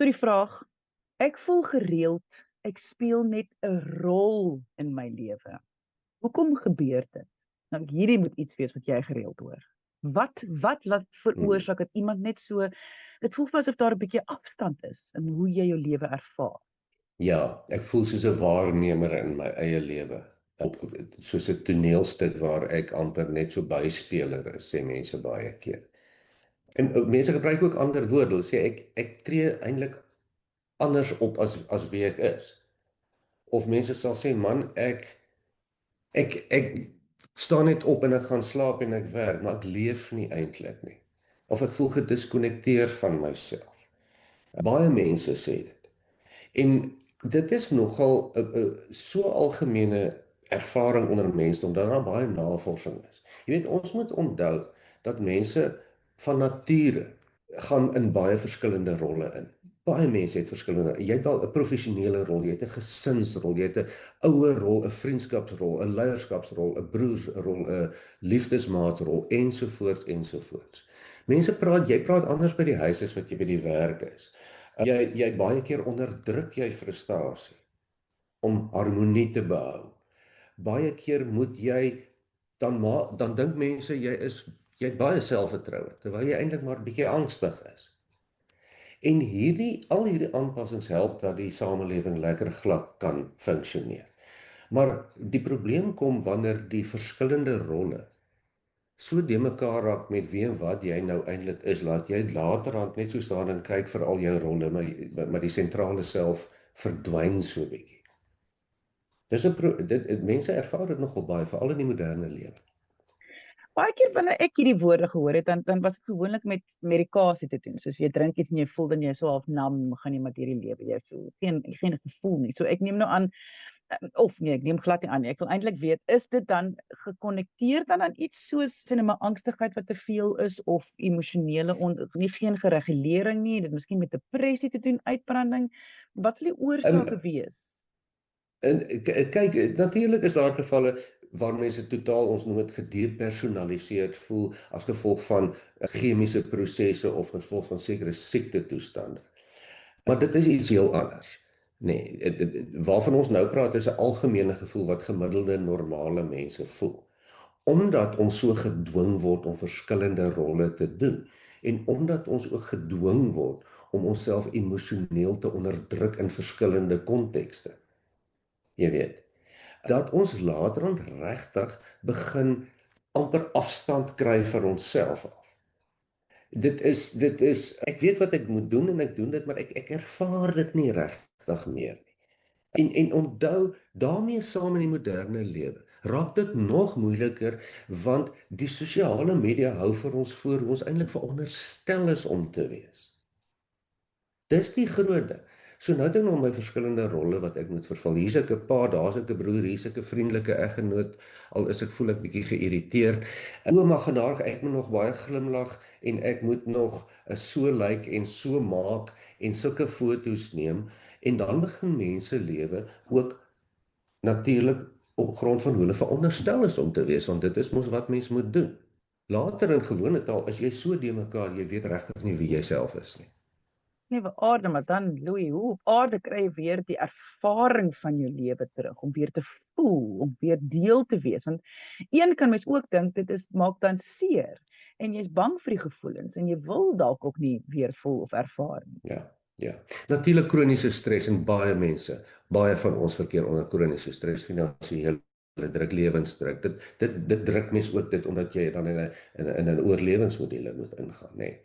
So die vraag, ek voel gereeld, ek speel net 'n rol in my lewe. Hoekom gebeur dit? Nou hierdie moet iets wees wat jy gereeld hoor. Wat laat Hmm. veroorsaak dat iemand net so dit voel vir my asof daar 'n bietjie afstand is in hoe jy jou lewe ervaar. Ja, ek voel soos 'n waarnemer in my eie lewe. Soos 'n toneelstuk waar ek amper net so byspeler is, sê mense baie keer. En mense gebruik ook ander woorde. Hulle sê ek tree eintlik anders op as wie ek is. Of mense sal sê, man, ek staan net op en ek gaan slaap en ek werk, maar ek leef nie eintlik nie. Of ek voel gediskonnekteer van myself. Baie mense sê dit. En dit is nogal 'n so algemene ervaring onder mense, omdat daar baie navorsing is. Jy weet, ons moet onthou dat mense van nature gaan in baie verskillende rolle in. Baie mense het verskillende. Jy het al 'n professionele rol, jy het 'n gesinsrol, jy het 'n ouer rol, 'n vriendskapsrol, 'n leierskapsrol, 'n broersrol, 'n liefdesmaatrol ensovoorts ensovoorts. Jy praat anders by die huis as wat jy by die werk is. Jy baie keer onderdruk jy frustrasie om harmonie te behou. Baie keer moet jy dan dink mense jy het baie selfvertroue terwyl jy eintlik maar 'n bietjie angstig is. En al hierdie aanpassings help dat die samelewing lekker glad kan funksioneer. Maar die probleem kom wanneer die verskillende rolle so de mekaar raak met wie en wat jy nou eintlik is, laat jy laterand net so staan en kyk vir al jou rolle, maar die sentrale self verdwyn so bietjie. Mense ervaar dit nogal baie, veral in die moderne lewe. Baie keer wanneer ek hierdie woorde gehoor het, dan was dit gewoonlik met medikasie te doen. Soos jy drink iets en jy voel dan jy so half nam, gaan jy met hierdie lewe. Jy so geen gevoel nie. So ek neem nou aan of nee, ek neem glad nie aan nie. Ek wil eintlik weet, is dit dan gekonnekteer dan aan iets soos sinema angstigheid wat te veel is of emosionele nie geen geregulering nie, dit miskien met depressie te doen, uitbranding. Wat sal die oorsake wees? Kyk, natuurlik is daar gevalle waar mense totaal, ons noem dit gedepersonaliseerd voel as gevolg van chemiese prosesse of gevolg van sekere siektetoestande. Maar dit is iets heel anders. Nee, waarvan ons nou praat is 'n algemene gevoel wat gemiddelde normale mense voel. Omdat ons so gedwing word om verskillende rolle te doen en omdat ons ook gedwing word om onsself emosioneel te onderdruk in verskillende kontekste. Jy weet, dat ons laterand regtig begin amper afstand kry vir onsself af. Dit is ek weet wat ek moet doen en ek doen dit, maar ek ervaar dit nie regtig meer nie. En onthou, daarmee saam in die moderne lewe raak dit nog moeiliker, want die sosiale media hou vir ons voor hoe ons eintlik veronderstel is om te wees. Dis die groot ding. So nou dink ek my verskillende rolle wat ek moet vervul. Hier's ek 'n pa, daar's ek 'n broer, hier's ek 'n vriendelike eggenoot, al is ek voel ek bietjie geïrriteerd. Ouma genadig, ek moet nog baie glimlag en ek moet nog so lyk en so maak en sulke foto's neem en dan begin mense lewe ook natuurlik op grond van hoe hulle veronderstel is om te wees, want dit is mos wat mens moet doen. Later in gewone taal is jy so de mekaar, jy weet regtig nie wie jy self is nie. Nee, op aarde, maar dan, Louis, hoe op aarde kry jy weer die ervaring van jou lewe terug, om weer te voel, om weer deel te wees, want een kan mens ook dink, maak dan seer, en jy's bang vir die gevoelens, en jy wil dalk ook nie weer voel of ervaar nie. Ja. Natuurlik kroniese stres en baie van ons verkeer onder kroniese stres, finansiële druk, lewensdruk. Dit druk mens ook dit omdat jy dan in 'n oorlewingsmodelle moet ingaan, nê.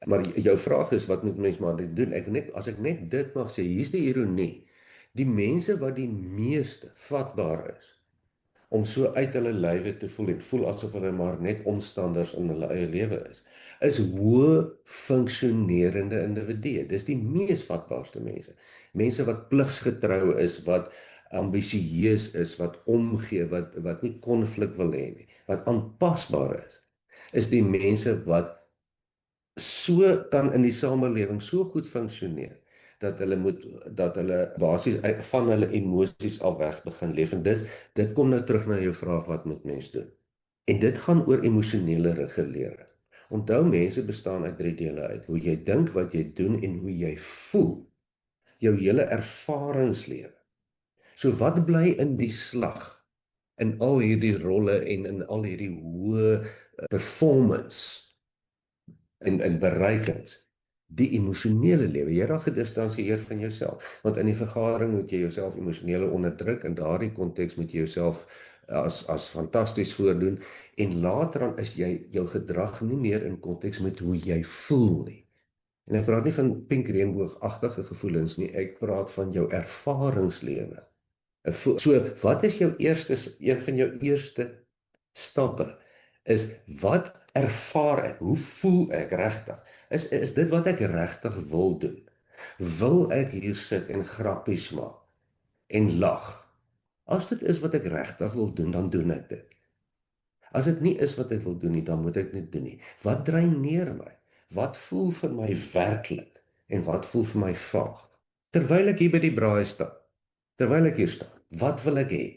Maar jou vraag is wat moet mens maar doen? As ek net dit mag sê, hier's die ironie. Die mense wat die meeste vatbaar is om so uit hulle lywe te voel en voel asof hulle maar net omstanders in hulle eie lewe is hoë funksionerende individue. Dis die mees vatbaarste mense. Mense wat pligsgetrou is, wat ambisieus is, wat omgee, wat nie konflik wil hê nie, wat aanpasbaar is die mense wat so kan in die samelewing so goed funksioneer dat hulle basies van hulle emosies af weg begin leef. En dit kom nou terug na jou vraag, wat moet mens doen? En dit gaan oor emosionele regulering. Onthou, mense bestaan uit 3 dele uit: hoe jy dink, wat jy doen en hoe jy voel. Jou hele ervaringslewe. So wat bly in die slag in al hierdie rolle en in al hierdie hoë performance en bereikings? Die emosionele lewe. Jy raak gedistansieer van jouself, want in die vergadering moet jy jouself emosioneel onderdruk, in daardie konteks moet jy jouself as fantasties voordoen, en later dan is jy jou gedrag nie meer in konteks met hoe jy voel nie. En ek praat nie van pink reënboogagtige gevoelens nie, ek praat van jou ervaringslewe. So, wat is een van jou eerste stappe? Is wat ervaar ek? Hoe voel ek regtig? Is dit wat ek regtig wil doen? Wil ek hier sit en grappies maak en lag? As dit is wat ek regtig wil doen, dan doen ek dit. As dit nie is wat ek wil doen nie, dan moet ek dit doen nie. Wat dreineer my? Wat voel vir my werklik en wat voel vir my vaag? Terwyl ek hier by die braai staan, terwyl ek hier staan, wat wil ek hê?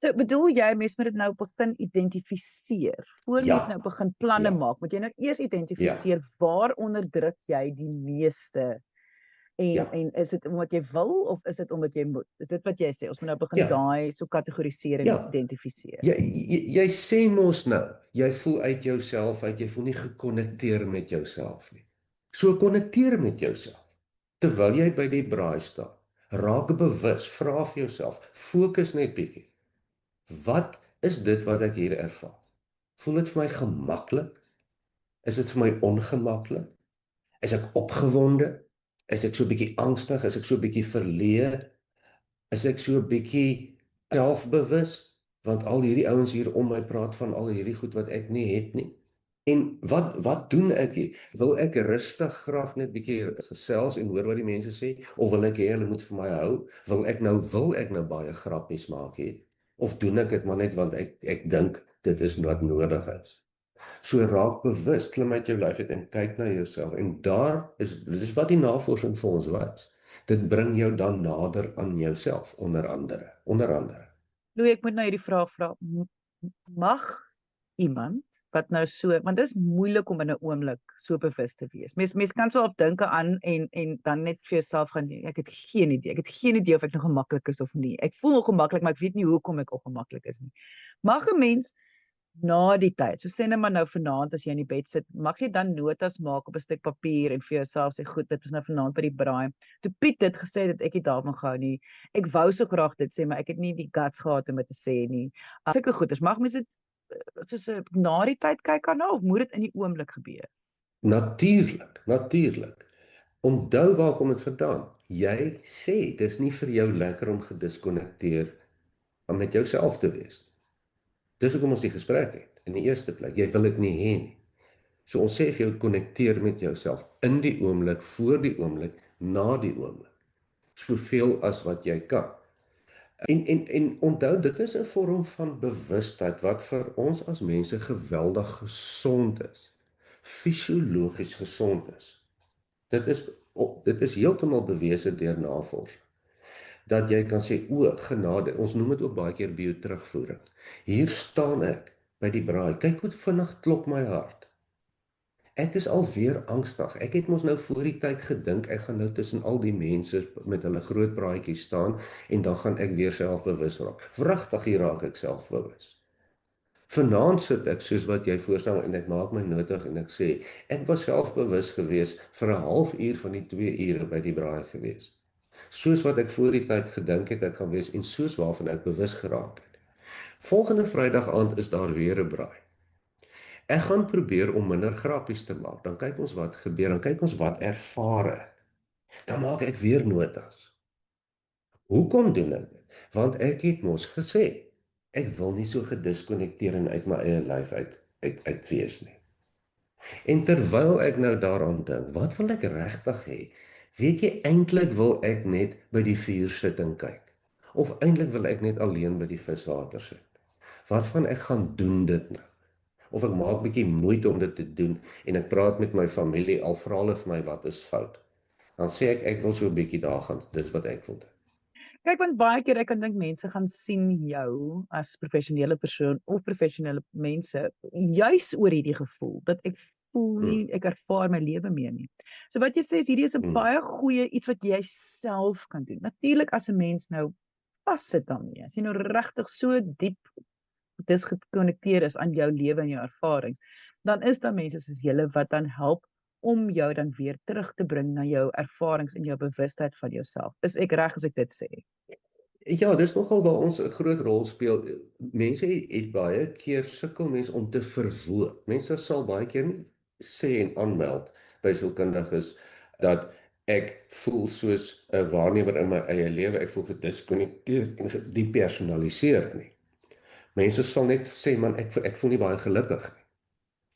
So bedoel jy mens moet dit nou begin identifiseer. Voor mens nou begin planne maak, moet jy nou eers identifiseer waaronder druk jy die meeste en is dit omdat jy wil of is dit omdat jy moet? Is dit wat jy sê? Ons moet nou begin daai so kategoriseer en identifiseer. Jy sê mos nou, jy voel uit jouself uit, jy voel nie gekonnekteer met jouself nie. So konnekteer met jouself. Terwyl jy by die braai staan, raak bewus, vra vir jouself, fokus net bietjie. Wat is dit wat ek hier ervaar? Voel dit vir my gemaklik? Is dit vir my ongemaklik? Is ek opgewonde? Is ek so 'n bietjie angstig? Is ek so 'n bietjie verleë? Is ek so 'n bietjie selfbewus? Want al hierdie ouens hier om my praat van al hierdie goed wat ek nie het nie. En wat doen ek hier? Wil ek rustig graag net bietjie gesels en hoor wat die mense sê, of wil ek hê hulle moet vir my hou? Wil ek nou baie grappies maak hier? Of doen ek dit maar net want ek dink dit is wat nodig is? So raak bewus, klim uit jou lyf uit en kyk na jouself. En dit is wat die navorsing vir ons wys. Dit bring jou dan nader aan jouself, onder andere. Louis, ek moet nou hierdie vraag vra. Mag iemand wat nou so, want dit is moeilik om in 'n oomblik so bewus te wees. Mens kan so op dinke aan en dan net vir jouself gaan, ek het geen idee. Ek het geen idee of ek nog gemaklik is of nie. Ek voel ongemaklik, maar ek weet nie hoekom ek ongemaklik is nie. Mag 'n mens na die tyd, so sê net maar nou vanaand as jy in die bed sit, mag jy dan notas maak op 'n stuk papier en vir jouself sê, goed, dit was nou vanaand by die braai. Toe Piet dit gesê het, ek het daarvan gehou nie. Ek wou so graag dit sê, maar ek het nie die guts gehad om dit te sê nie. Sulke goeders, mag mens dit soos na die tyd kyk aan of moet dit in die oomblik gebeur? Natuurlik. Onthou waar kom dit vandaan? Jy sê dis nie vir jou lekker om gediskonnekteer met jouself te wees. Dis hoekom ons die gesprek het in die eerste plek. Jy wil dit nie hê nie. So ons sê vir jou, konnekteer met jouself in die oomblik, voor die oomblik, na die oomblik. Soveel as wat jy kan. En onthou, dit is 'n vorm van bewustheid wat vir ons as mense geweldig gesond is. Fisiologies gesond is. Dit is heeltemal bewese deur navorsing. Dat jy kan sê, o, genade, ons noem dit ook baie keer bio-terugvoering. Hier staan ek by die braai, kyk hoe vinnig klop my hart. Ek is alweer angstig, ek het mos nou voor die tyd gedink, ek gaan nou tussen al die mense met hulle groot praatjies staan, en dan gaan ek weer selfbewus raak. Wragtig, hier raak ek selfbewus. Vanaand sit ek soos wat jy voorstel en ek maak my notas en ek sê, ek was selfbewus gewees vir 'n halfuur van die 2 ure by die braai gewees. Soos wat ek voor die tyd gedink het ek gaan wees en soos waarvan ek bewus geraak het. Volgende Vrydag aand is daar weer 'n braai. Ek gaan probeer om minder grappies te maak. Dan kyk ons wat gebeur, dan kyk ons wat ervaar ek. Dan maak ek weer notas. Hoekom doen ek dit? Want ek het mos gesê, ek wil nie so gediskonnekteer en uit my eie lyf uit wees nie. En terwyl ek nou daaraan dink, wat wil ek regtig hê? Weet jy, eintlik wil ek net by die vuur sit en kyk. Of eintlik wil ek net alleen by die viswater sit. Wat van ek gaan doen dit nou? Of ek maak bietjie moeite om dit te doen en ek praat met my familie, al vra hulle vir my wat is fout. Dan sê ek wil so 'n bietjie daar gaan, dis wat ek wil doen. Kyk, want baie keer ek kan dink mense gaan sien jou as professionele persoon of professionele mense juis oor hierdie gevoel dat ek voel nie, ek ervaar my lewe meer nie. So wat jy sê is hierdie is 'n baie goeie iets wat jy self kan doen. Natuurlik as 'n mens nou vassit daarmee, as jy nou regtig so diep dis gekonnekteer is aan jou lewe en jou ervarings, dan is daar mense soos julle wat dan help om jou dan weer terug te bring na jou ervarings en jou bewustheid van jouself. Is ek reg as ek dit sê? Ja, dis nogal waar ons 'n groot rol speel. Mense het baie keer sukkel mense om te verwoord. Mense sal baie keer nie sê en aanmeld by sielkundiges dat ek voel soos 'n waarnemer in my eie lewe, ek voel gediskonnekteer en gedepersonaliseer nie. Mense sal net sê man, ek voel nie baie gelukkig nie,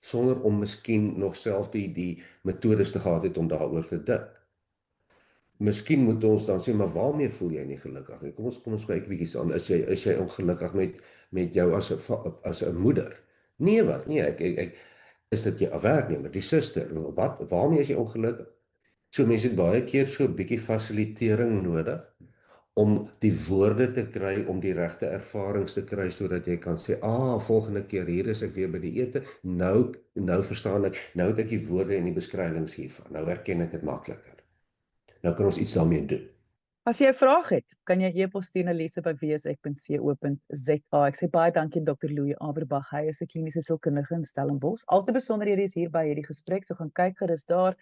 sonder om miskien nog self die metodes te gehad het om daaroor te dink. Miskien moet ons dan sê, maar waarmee voel jy nie gelukkig nie? Kom ons kyk 'n bietjie aan. Is jy ongelukkig met jou as 'n moeder? Nee, wat? Nee, ek is dit jou werknemer, die suster? Waarmee is jy ongelukkig? So mense het baie keer so 'n bietjie fasilitering nodig om die woorde te kry, om die regte ervarings te kry sodat jy kan sê, volgende keer hier is ek weer by die ete. Nou verstaan ek, nou het ek die woorde en die beskrywings hiervan. Nou herken ek dit makliker. Nou kan ons iets daarmee doen. As jy 'n vraag het, kan jy e-pos stuur na lise@wsek.co.za. Ek sê baie dankie Dr. Louis Averbag. Hy is 'n kliniese sielkundige in Stellenbosch. Al die besonderhede is hier by hierdie gesprek, so gaan kyk gerus daar.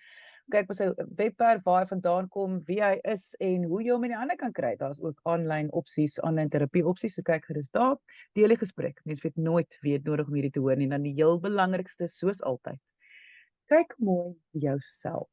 Kyk op sy webwerf waar hy vandaan kom, wie hy is en hoe jy hom in die hande kan kry. Daar's ook aanlyn opsies, aanlyn terapie opsies, so kyk gerus daar. Deel die gesprek. Mens weet nooit wie het nodig om hierdie te hoor nie. Dan die heel belangrikste, soos altyd, kyk mooi jouself.